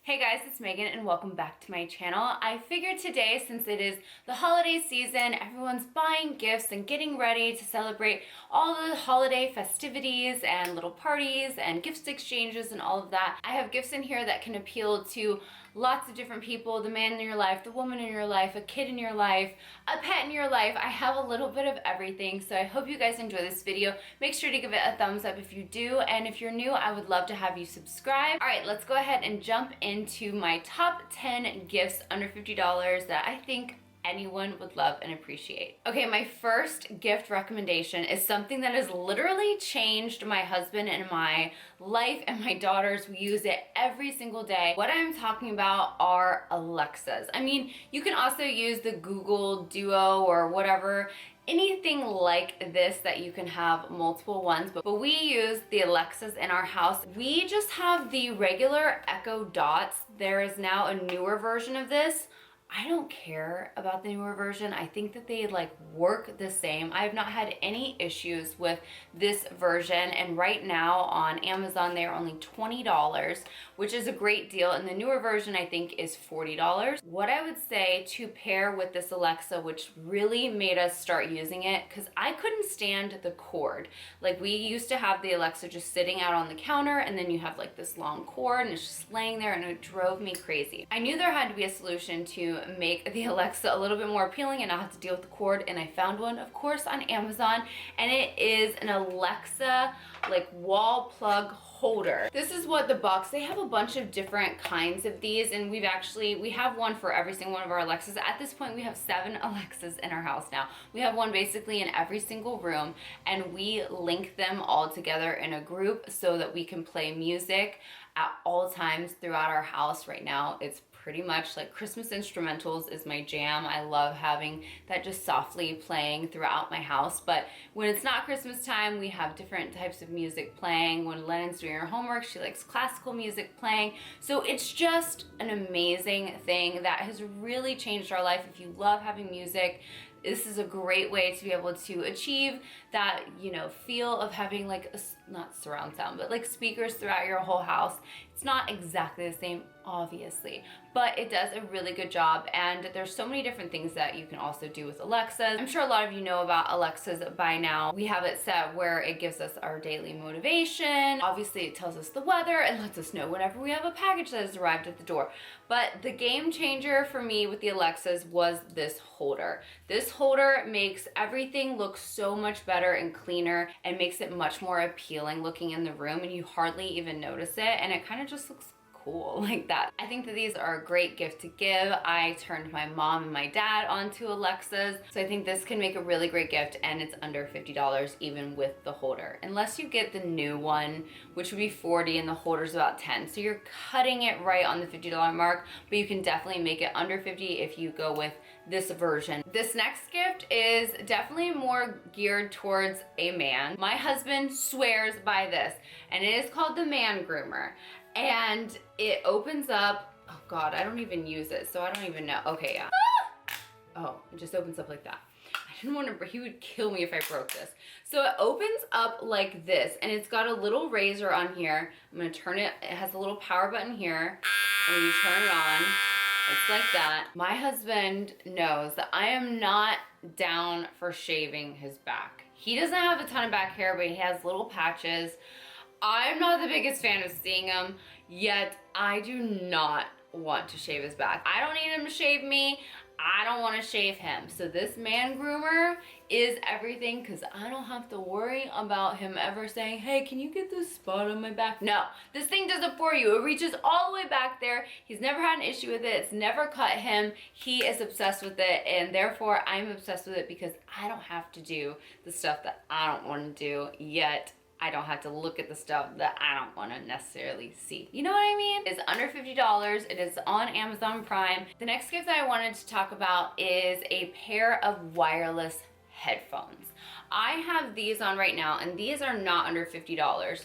Hey guys, it's Megan and welcome back to my channel. I figured today, since it is the holiday season, everyone's buying gifts and getting ready to celebrate all the holiday festivities and little parties and gift exchanges and all of that. I have gifts in here that can appeal to lots of different people: the man in your life, the woman in your life, a kid in your life, a pet in your life. I have a little bit of everything, so I hope you guys enjoy this video. Make sure to give it a thumbs up if you do, and if you're new, I would love to have you subscribe. All right, let's go ahead and jump into my top 10 gifts under $50 that I think anyone would love and appreciate. Okay, my first gift recommendation is something that has literally changed my husband and my life and my daughters. We use it every single day. What I'm talking about are Alexas. I mean, you can also use the Google Duo or whatever, anything like this that you can have multiple ones, but we use the Alexas in our house. We just have the regular Echo Dots. There is now a newer version of this. I don't care about the newer version. I think that they like work the same. I have not had any issues with this version, and right now on Amazon they are only $20, which is a great deal, and the newer version I think is $40. What I would say to pair with this Alexa, which really made us start using it, because I couldn't stand the cord. Like, we used to have the Alexa just sitting out on the counter, and then you have like this long cord and it's just laying there, and it drove me crazy. I knew there had to be a solution to make the Alexa a little bit more appealing and not have to deal with the cord, and I found one, of course, on Amazon, and it is an Alexa like wall plug holder. This is what the box, they have a bunch of different kinds of these, and we have one for every single one of our Alexas. At this point we have 7 Alexas in our house now. We have one basically in every single room, and we link them all together in a group so that we can play music at all times throughout our house. Right now it's pretty much like Christmas instrumentals is my jam. I love having that just softly playing throughout my house. But when it's not Christmas time, we have different types of music playing. When Lennon's doing her homework, she likes classical music playing. So it's just an amazing thing that has really changed our life. If you love having music, this is a great way to be able to achieve that, you know, feel of having like not surround sound, but like speakers throughout your whole house. It's not exactly the same, obviously, but it does a really good job. And there's so many different things that you can also do with Alexas. I'm sure a lot of you know about Alexas by now. We have it set where it gives us our daily motivation. Obviously it tells us the weather and lets us know whenever we have a package that has arrived at the door. But the game changer for me with the Alexas was this holder. This holder makes everything look so much better and cleaner, and makes it much more appealing looking in the room, and you hardly even notice it, and it kind of just looks cool like that. I think that these are a great gift to give. I turned my mom and my dad onto Alexas, so I think this can make a really great gift, and it's under $50 even with the holder, unless you get the new one, which would be $40 and the holder's about $10. So you're cutting it right on the $50 mark, but you can definitely make it under $50 if you go with this version. This next gift is definitely more geared towards a man. My husband swears by this, and it is called the Man Groomer. And it opens up, oh God, I don't even use it, so I don't even know. Okay, yeah. Oh, it just opens up like that. I didn't want to, he would kill me if I broke this. So it opens up like this, and it's got a little razor on here. I'm gonna turn it, it has a little power button here, and when you turn it on, it's like that. My husband knows that I am not down for shaving his back. He doesn't have a ton of back hair, but he has little patches. I'm not the biggest fan of seeing him, yet I do not want to shave his back. I don't need him to shave me. I don't want to shave him. So this Man Groomer is everything, because I don't have to worry about him ever saying, hey, can you get this spot on my back? No, this thing does it for you. It reaches all the way back there. He's never had an issue with it. It's never cut him. He is obsessed with it, and therefore I'm obsessed with it, because I don't have to do the stuff that I don't want to do, yet I don't have to look at the stuff that I don't want to necessarily see. You know what I mean? It's under $50. It is on Amazon Prime. The next gift that I wanted to talk about is a pair of wireless headphones. I have these on right now, and these are not under $50,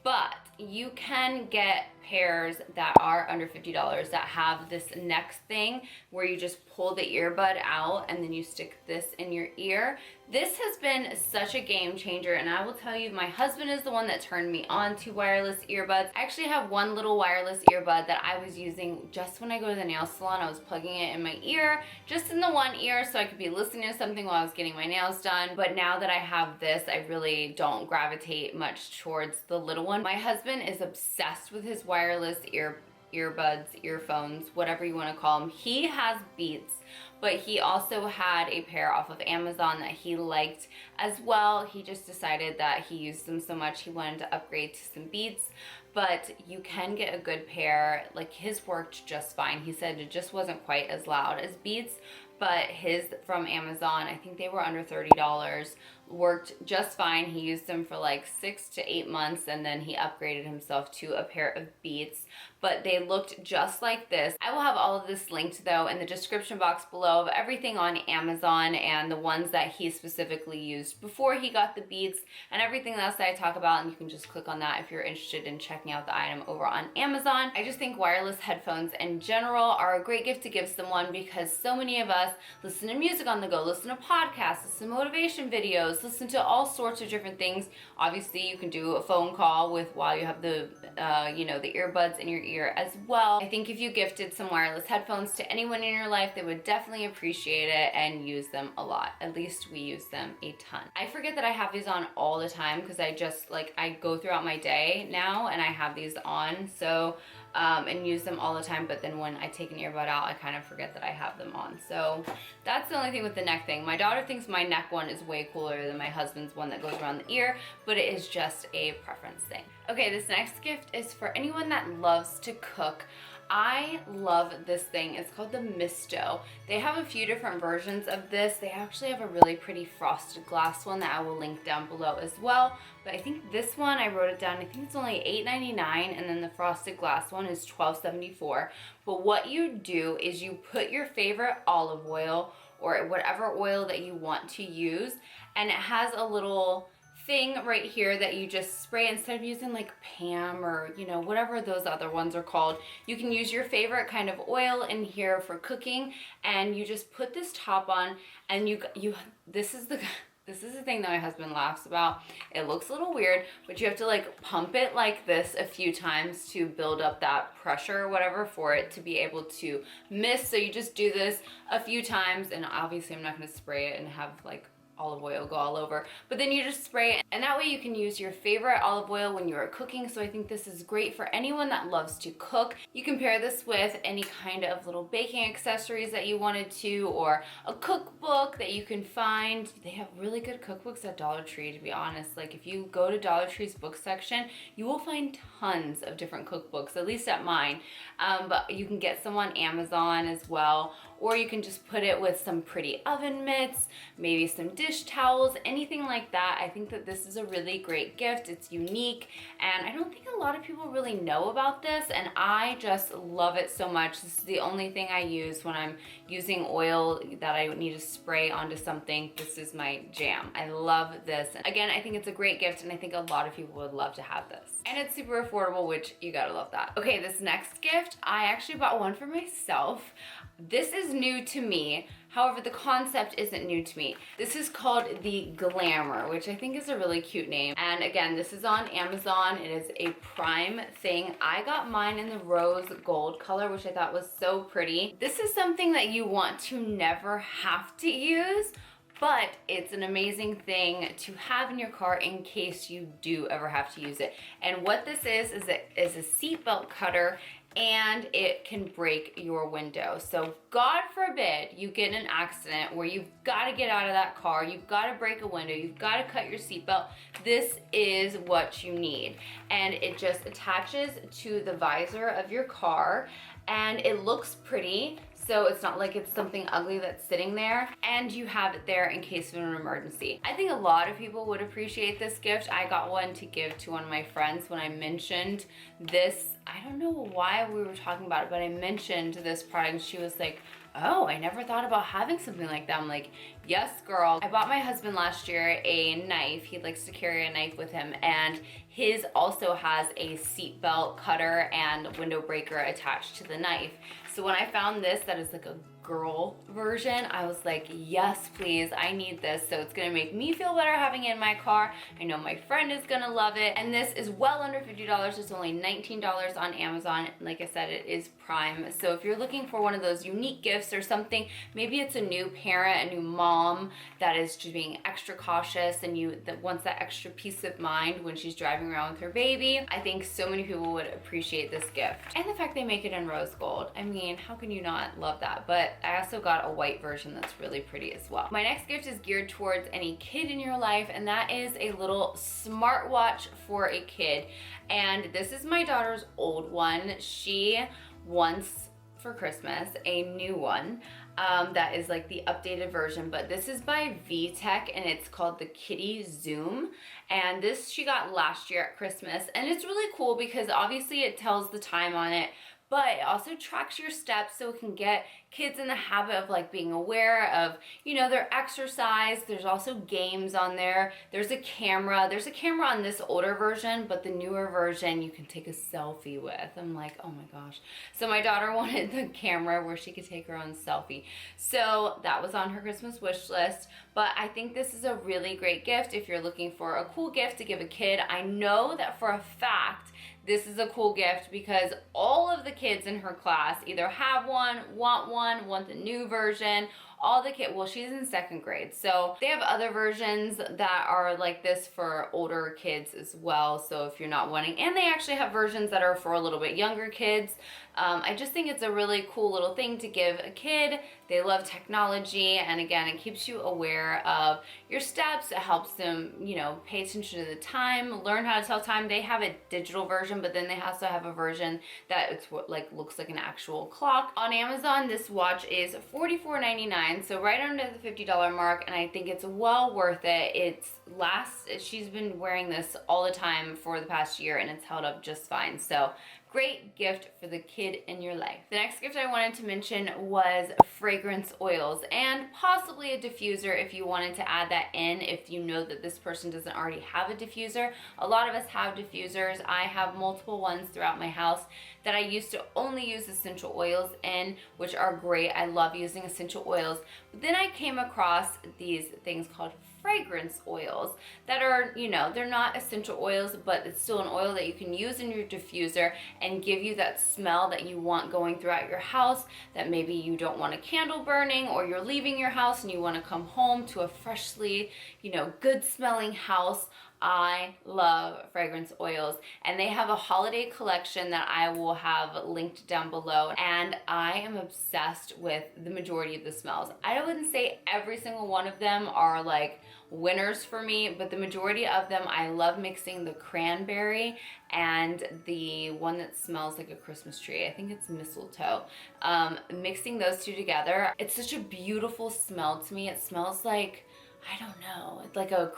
but you can get pairs that are under $50 that have this neck thing where you just pull the earbud out and then you stick this in your ear. This has been such a game changer, and I will tell you, my husband is the one that turned me on to wireless earbuds. I actually have one little wireless earbud that I was using just when I go to the nail salon. I was plugging it in my ear, just in the one ear, so I could be listening to something while I was getting my nails done. But now that I have this, I really don't gravitate much towards the little one. My husband is obsessed with his wireless earbuds, earphones, whatever you want to call them. He has Beats, but he also had a pair off of Amazon that he liked as well. He just decided that he used them so much he wanted to upgrade to some Beats, but you can get a good pair. Like, his worked just fine. He said it just wasn't quite as loud as Beats, but his from Amazon, I think they were under $30, worked just fine. He used them for like 6 to 8 months, and then he upgraded himself to a pair of Beats, but they looked just like this. I will have all of this linked though in the description box below of everything on Amazon and the ones that he specifically used before he got the Beats and everything else that I talk about, and you can just click on that if you're interested in checking out the item over on Amazon. I just think wireless headphones in general are a great gift to give someone, because so many of us listen to music on the go, listen to podcasts, listen to motivation videos, listen to all sorts of different things. Obviously, you can do a phone call with while you have the the earbuds in your ear as well. I think if you gifted some wireless headphones to anyone in your life, they would definitely appreciate it and use them a lot. At least we use them a ton. I forget that I have these on all the time because I go throughout my day now and I have these on, so and use them all the time, but then when I take an earbud out, I kind of forget that I have them on. So that's the only thing with the neck thing. My daughter thinks my neck one is way cooler than my husband's one that goes around the ear, but it is just a preference thing. Okay, this next gift is for anyone that loves to cook. I love this thing. It's called the Misto. They have a few different versions of this. They actually have a really pretty frosted glass one that I will link down below as well. But I think this one, I wrote it down, I think it's only $8.99, and then the frosted glass one is $12.74. But what you do is you put your favorite olive oil or whatever oil that you want to use, and it has a little thing right here that you just spray. Instead of using like Pam or whatever those other ones are called, you can use your favorite kind of oil in here for cooking, and you just put this top on, and this is the thing that my husband laughs about. It looks a little weird, but you have to like pump it like this a few times to build up that pressure or whatever for it to be able to mist. So you just do this a few times, and obviously I'm not going to spray it and have like olive oil go all over, but then you just spray it, and that way you can use your favorite olive oil when you are cooking. So I think this is great for anyone that loves to cook. You can pair this with any kind of little baking accessories that you wanted to, or a cookbook that you can find. They have really good cookbooks at Dollar Tree, to be honest. Like, if you go to Dollar Tree's book section, you will find tons of different cookbooks, at least at mine. But you can get some on Amazon as well, or you can just put it with some pretty oven mitts, maybe some dish towels, anything like that. I think that this is a really great gift. It's unique, and I don't think a lot of people really know about this, and I just love it so much. This is the only thing I use when I'm using oil that I need to spray onto something. This is my jam. I love this. Again, I think it's a great gift, and I think a lot of people would love to have this. And it's super affordable, which you gotta love that. Okay, this next gift, I actually bought one for myself. This is new to me. However, the concept isn't new to me. This is called the Glamour, which I think is a really cute name. And again, this is on Amazon. It is a Prime thing. I got mine in the rose gold color, which I thought was so pretty. This is something that you want to never have to use, but it's an amazing thing to have in your car in case you do ever have to use it. And what this is a seatbelt cutter, and it can break your window. So God forbid you get in an accident where you've got to get out of that car, you've got to break a window, you've got to cut your seatbelt. This is what you need. And it just attaches to the visor of your car, and it looks pretty. So it's not like it's something ugly that's sitting there, and you have it there in case of an emergency. I think a lot of people would appreciate this gift. I got one to give to one of my friends when I mentioned this. I don't know why we were talking about it, but I mentioned this product, and she was like, oh, I never thought about having something like that. I'm like, yes, girl. I bought my husband last year a knife. He likes to carry a knife with him, and his also has a seatbelt cutter and window breaker attached to the knife. So when I found this, that is like a girl version, I was like, yes, please, I need this. So it's gonna make me feel better having it in my car. I know my friend is gonna love it. And this is well under $50. It's only $19 on Amazon. Like I said, it is Prime. So if you're looking for one of those unique gifts or something, maybe it's a new parent, a new mom that is just being extra cautious and that wants that extra peace of mind when she's driving around with her baby, I think so many people would appreciate this gift. And the fact they make it in rose gold. I mean, how can you not love that? But I also got a white version that's really pretty as well. My next gift is geared towards any kid in your life, and that is a little smartwatch for a kid. And this is my daughter's old one. She wants for Christmas a new one that is like the updated version, but this is by VTech and it's called the Kitty Zoom. And this she got last year at Christmas, and it's really cool because obviously it tells the time on it, but it also tracks your steps so it can get kids in the habit of like being aware of, you know, their exercise. There's also games on there. There's a camera. There's a camera on this older version, but the newer version you can take a selfie with. I'm like, oh my gosh. So my daughter wanted the camera where she could take her own selfie. So that was on her Christmas wish list. But I think this is a really great gift if you're looking for a cool gift to give a kid. I know that for a fact this is a cool gift because all of the kids in her class either have one, want the new version. All the kids, well, she's in second grade, so they have other versions that are like this for older kids as well. So if you're not wanting, and they actually have versions that are for a little bit younger kids. I just think it's a really cool little thing to give a kid. They love technology, and again, it keeps you aware of your steps. It helps them, you know, pay attention to the time, learn how to tell time. They have a digital version, but then they also have a version that it's what like looks like an actual clock. On Amazon, this watch is $44.99, so right under the $50 mark, and I think it's well worth it. She's been wearing this all the time for the past year, and it's held up just fine. So great gift for the kid in your life. The next gift I wanted to mention was fragrance oils and possibly a diffuser if you wanted to add that in, if you know that this person doesn't already have a diffuser. A lot of us have diffusers. I have multiple ones throughout my house that I used to only use essential oils in, which are great. I love using essential oils. But then I came across these things called fragrance oils that are, you know, they're not essential oils, but it's still an oil that you can use in your diffuser and give you that smell that you want going throughout your house, that maybe you don't want a candle burning, or you're leaving your house and you want to come home to a freshly, you know, good smelling house. I love fragrance oils, and they have a holiday collection that I will have linked down below, and I am obsessed with the majority of the smells. I wouldn't say every single one of them are like winners for me, but the majority of them, I love mixing the cranberry and the one that smells like a Christmas tree. I think it's mistletoe. Mixing those two together, it's such a beautiful smell to me. It smells like, I don't know, it's like a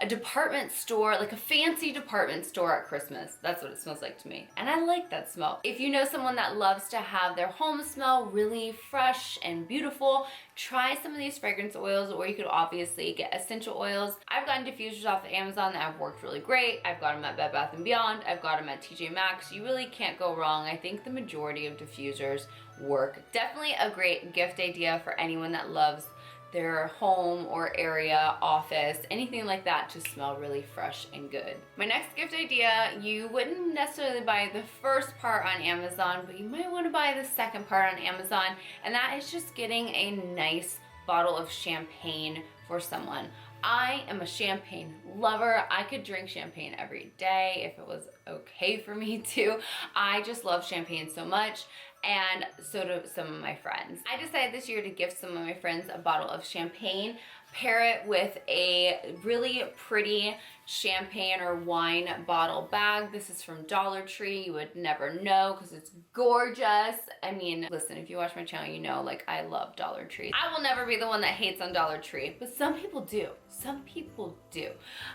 department store, like a fancy department store at Christmas. That's what it smells like to me. And I like that smell. If you know someone that loves to have their home smell really fresh and beautiful, try some of these fragrance oils, or you could obviously get essential oils. I've gotten diffusers off of Amazon that have worked really great. I've got them at Bed Bath & Beyond. I've got them at TJ Maxx. You really can't go wrong. I think the majority of diffusers work. Definitely a great gift idea for anyone that loves their home or area, office, anything like that to smell really fresh and good. My next gift idea, you wouldn't necessarily buy the first part on Amazon, but you might want to buy the second part on Amazon, and that is just getting a nice bottle of champagne for someone. I am a champagne lover. I could drink champagne every day if it was okay for me to. I just love champagne so much, and so do some of my friends. I decided this year to gift some of my friends a bottle of champagne, pair it with a really pretty champagne or wine bottle bag. This is from Dollar Tree. You would never know because it's gorgeous. I mean, listen, if you watch my channel, you know, like, I love Dollar Tree. I will never be the one that hates on Dollar Tree, but some people do. Some people do.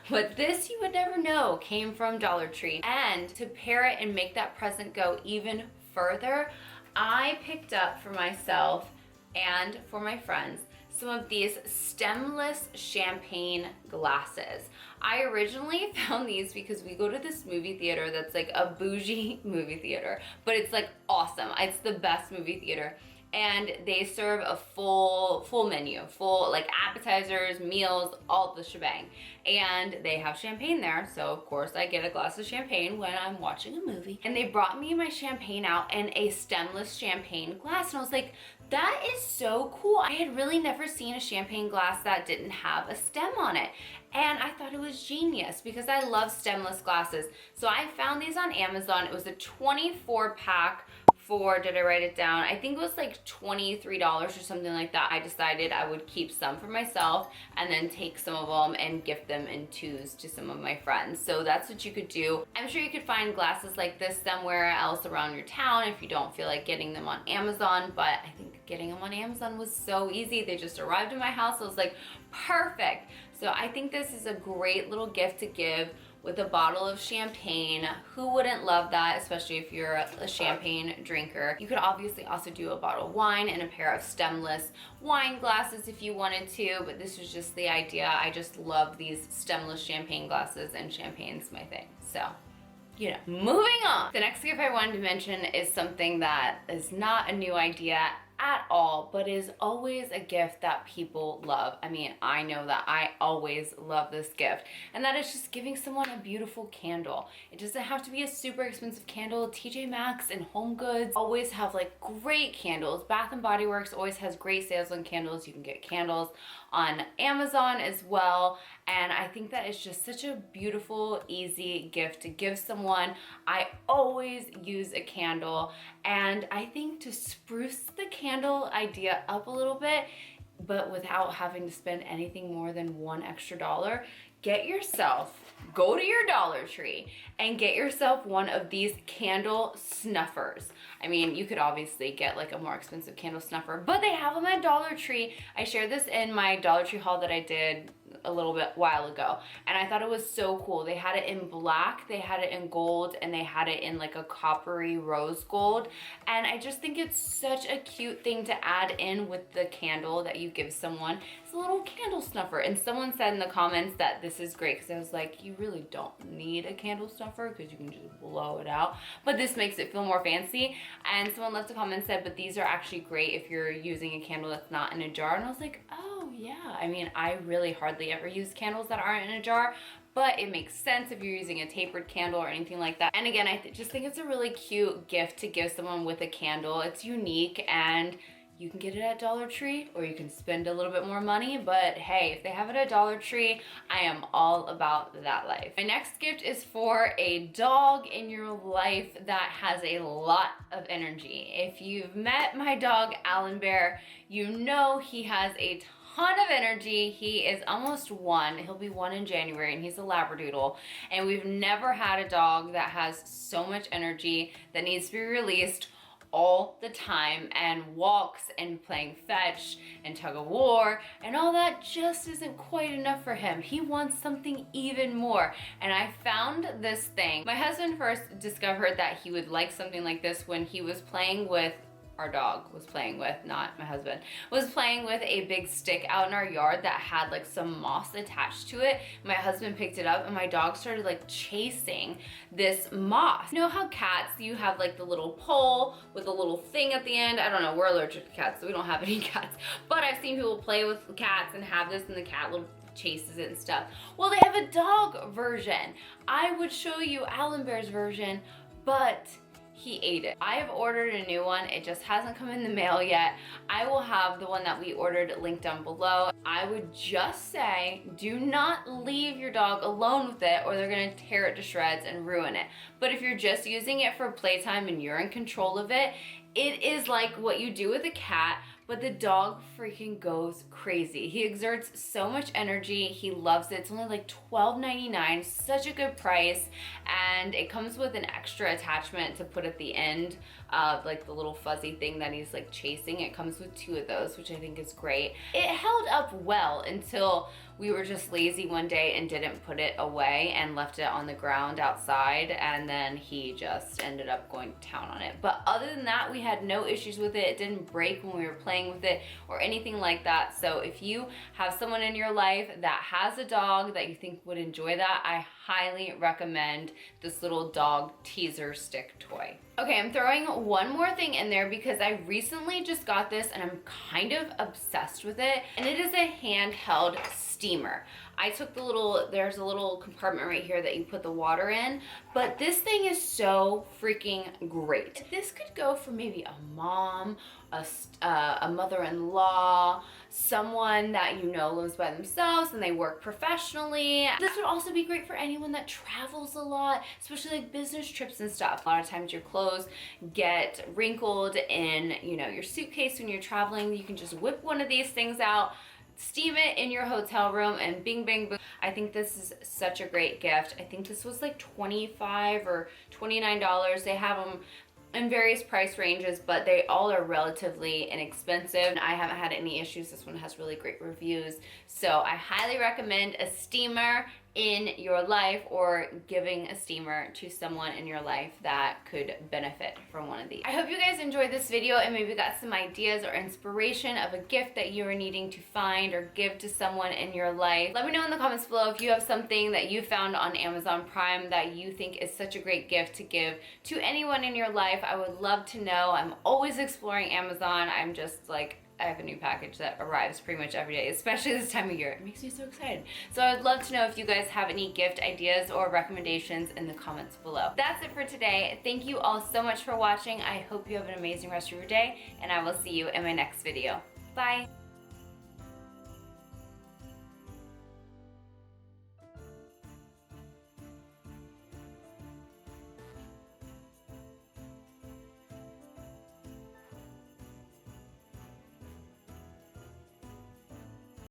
But this, you would never know, came from Dollar Tree. And to pair it and make that present go even further, I picked up for myself and for my friends some of these stemless champagne glasses. I originally found these because we go to this movie theater that's like a bougie movie theater, but it's like awesome. It's the best movie theater. And they serve a full menu, full like appetizers, meals, all the shebang. And they have champagne there, so of course I get a glass of champagne when I'm watching a movie. And they brought me my champagne out in a stemless champagne glass, and I was like, that is so cool. I had really never seen a champagne glass that didn't have a stem on it. And I thought it was genius because I love stemless glasses. So I found these on Amazon. It was a 24 pack for, did I write it down? I think it was like $23 or something like that. I decided I would keep some for myself and then take some of them and gift them in twos to some of my friends. So that's what you could do. I'm sure you could find glasses like this somewhere else around your town if you don't feel like getting them on Amazon, but I think getting them on Amazon was so easy. They just arrived in my house. I was like, perfect. So I think this is a great little gift to give with a bottle of champagne. Who wouldn't love that, especially if you're a champagne drinker? You could obviously also do a bottle of wine and a pair of stemless wine glasses if you wanted to, but this was just the idea. I just love these stemless champagne glasses, and champagne's my thing. So, you know, moving on. The next gift I wanted to mention is something that is not a new idea at all, but is always a gift that people love. I mean, I know that I always love this gift, and that is just giving someone a beautiful candle. It doesn't have to be a super expensive candle. TJ Maxx and Home Goods always have like great candles. Bath and Body Works always has great sales on candles. You can get candles on Amazon as well, and I think that is just such a beautiful, easy gift to give someone. I always use a candle, and I think to spruce the candle idea up a little bit, but without having to spend anything more than $1 extra, go to your Dollar Tree and get yourself one of these candle snuffers. I mean, you could obviously get like a more expensive candle snuffer, but they have them at Dollar Tree. I shared this in my Dollar Tree haul that I did a little bit while ago, and I thought it was so cool. They had it in black, they had it in gold, and they had it in like a coppery rose gold, and I just think it's such a cute thing to add in with the candle that you give someone. It's a little candle snuffer, and someone said in the comments that this is great because I was like, you really don't need a candle snuffer because you can just blow it out, but this makes it feel more fancy. And someone left a comment and said, but these are actually great if you're using a candle that's not in a jar, and I was like, oh yeah. I mean, I really hardly ever use candles that aren't in a jar, but it makes sense if you're using a tapered candle or anything like that. And again, I just think it's a really cute gift to give someone with a candle. It's unique, and you can get it at Dollar Tree, or you can spend a little bit more money, but hey, if they have it at Dollar Tree, I am all about that life. My next gift is for a dog in your life that has a lot of energy. If you've met my dog, Alan Bear, you know he has a ton of energy. He is almost 1. He'll be 1 in January, and he's a Labradoodle. And we've never had a dog that has so much energy that needs to be released all the time, and walks and playing fetch and tug of war and all that just isn't quite enough for him. He wants something even more, and I found this thing. My husband first discovered that he would like something like this when he was playing with, our dog was playing with, not my husband, was playing with a big stick out in our yard that had like some moss attached to it. My husband picked it up, and my dog started like chasing this moss. You know how cats, you have like the little pole with a little thing at the end? I don't know, we're allergic to cats, so we don't have any cats, but I've seen people play with cats and have this, and the cat little chases it and stuff. Well, they have a dog version. I would show you Alan Bear's version, but he ate it. I have ordered a new one. It just hasn't come in the mail yet. I will have the one that we ordered linked down below. I would just say, do not leave your dog alone with it, or they're gonna tear it to shreds and ruin it. But if you're just using it for playtime and you're in control of it, it is like what you do with a cat, but the dog freaking goes crazy. He exerts so much energy. He loves it. It's only like $12.99, such a good price, and it comes with an extra attachment to put at the end like the little fuzzy thing that he's like chasing. It comes with 2 of those, which I think is great. It held up well until we were just lazy one day and didn't put it away and left it on the ground outside, and then he just ended up going to town on it. But other than that, we had no issues with it. It didn't break when we were playing with it or anything like that. So if you have someone in your life that has a dog that you think would enjoy that, I highly recommend this little dog teaser stick toy. Okay, I'm throwing one more thing in there because I recently just got this and I'm kind of obsessed with it, and it is a handheld steamer. I took the little, there's a little compartment right here that you put the water in, but this thing is so freaking great. This could go for maybe a mom, a mother-in-law, someone that you know lives by themselves and they work professionally. This would also be great for anyone that travels a lot, especially like business trips and stuff. A lot of times your clothes get wrinkled in, you know, your suitcase when you're traveling. You can just whip one of these things out, steam it in your hotel room, and bing bang boom. I think this is such a great gift. I think this was like $25 or $29. They have them in various price ranges, but they all are relatively inexpensive. I haven't had any issues. This one has really great reviews. So I highly recommend a steamer in your life, or giving a steamer to someone in your life that could benefit from one of these. I hope you guys enjoyed this video and maybe got some ideas or inspiration of a gift that you are needing to find or give to someone in your life. Let me know in the comments below if you have something that you found on Amazon Prime that you think is such a great gift to give to anyone in your life. I would love to know. I'm always exploring Amazon. I'm just like, I have a new package that arrives pretty much every day, especially this time of year. It makes me so excited. So I would love to know if you guys have any gift ideas or recommendations in the comments below. That's it for today. Thank you all so much for watching. I hope you have an amazing rest of your day, and I will see you in my next video. Bye.